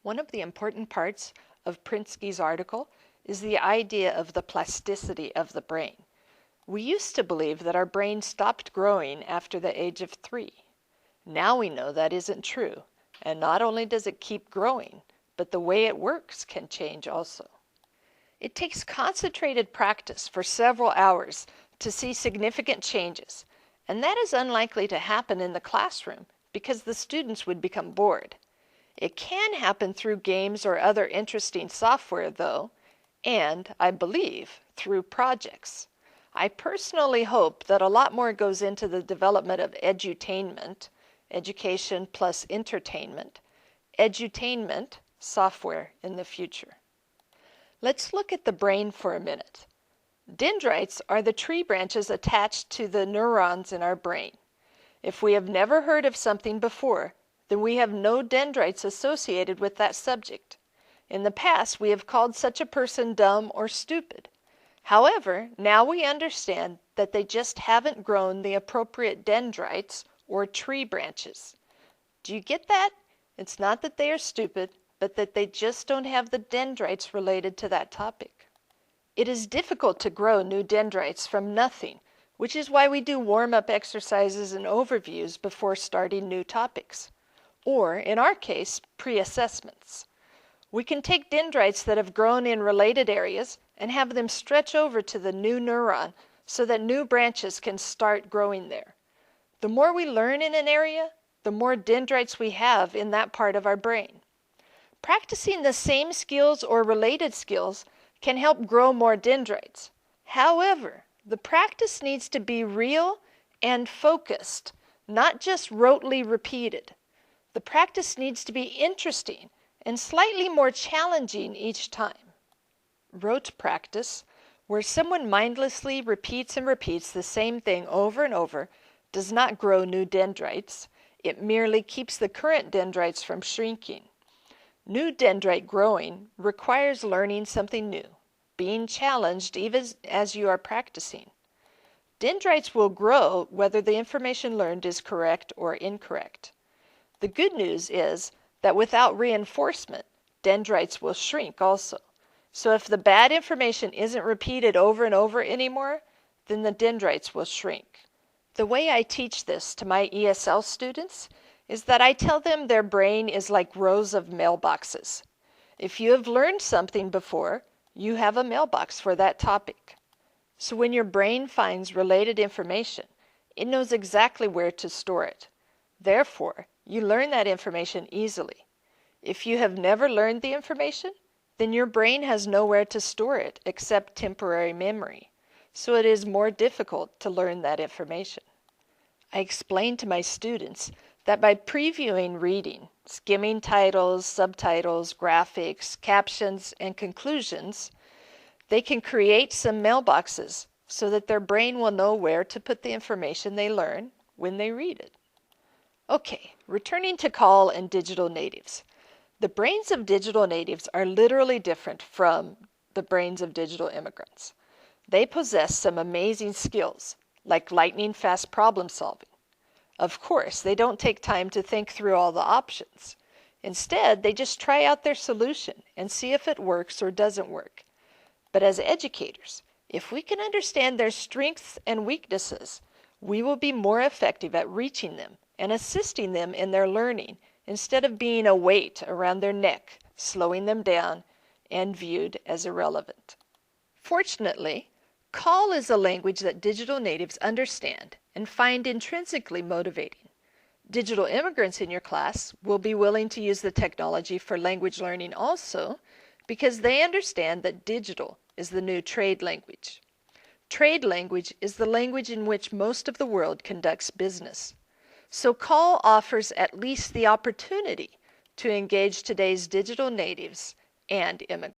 One of the important parts of Prinsky's article is the idea of the plasticity of the brain. We used to believe that our brain stopped growing after the age of 3. Now we know that isn't true, and not only does it keep growing, but the way it works can change also. It takes concentrated practice for several hours to see significant changes, and that is unlikely to happen in the classroom because the students would become bored. It can happen through games or other interesting software, though, and, I believe, through projects. I personally hope that a lot more goes into the development of edutainment, education plus entertainment, edutainment software in the future. Let's look at the brain for a minute. Dendrites are the tree branches attached to the neurons in our brain. If we have never heard of something before, then we have no dendrites associated with that subject. In the past, we have called such a person dumb or stupid. However, now we understand that they just haven't grown the appropriate dendrites or tree branches. Do you get that? It's not that they are stupid, but that they just don't have the dendrites related to that topic. It is difficult to grow new dendrites from nothing, which is why we do warm-up exercises and overviews before starting new topics. Or, in our case, pre-assessments. We can take dendrites that have grown in related areas and have them stretch over to the new neuron so that new branches can start growing there. The more we learn in an area, the more dendrites we have in that part of our brain. Practicing the same skills or related skills can help grow more dendrites. However, the practice needs to be real and focused, not just rotely repeated. The practice needs to be interesting and slightly more challenging each time. Rote practice, where someone mindlessly repeats and repeats the same thing over and over, does not grow new dendrites. It merely keeps the current dendrites from shrinking. New dendrite growing requires learning something new, being challenged even as you are practicing. Dendrites will grow whether the information learned is correct or incorrect. The good news is that without reinforcement, dendrites will shrink also. So if the bad information isn't repeated over and over anymore, then the dendrites will shrink. The way I teach this to my ESL students is that I tell them their brain is like rows of mailboxes. If you have learned something before, you have a mailbox for that topic. So when your brain finds related information, it knows exactly where to store it. Therefore, you learn that information easily. If you have never learned the information, then your brain has nowhere to store it except temporary memory, so it is more difficult to learn that information. I explain to my students that by previewing reading, skimming titles, subtitles, graphics, captions, and conclusions, they can create some mailboxes so that their brain will know where to put the information they learn when they read it. Okay, returning to call and digital natives. The brains of digital natives are literally different from the brains of digital immigrants. They possess some amazing skills, like lightning-fast problem solving. Of course, they don't take time to think through all the options. Instead, they just try out their solution and see if it works or doesn't work. But as educators, if we can understand their strengths and weaknesses, we will be more effective at reaching them and assisting them in their learning instead of being a weight around their neck, slowing them down, and viewed as irrelevant. Fortunately, call is a language that digital natives understand and find intrinsically motivating. Digital immigrants in your class will be willing to use the technology for language learning also because they understand that digital is the new trade language. Trade language is the language in which most of the world conducts business. So call offers at least the opportunity to engage today's digital natives and immigrants.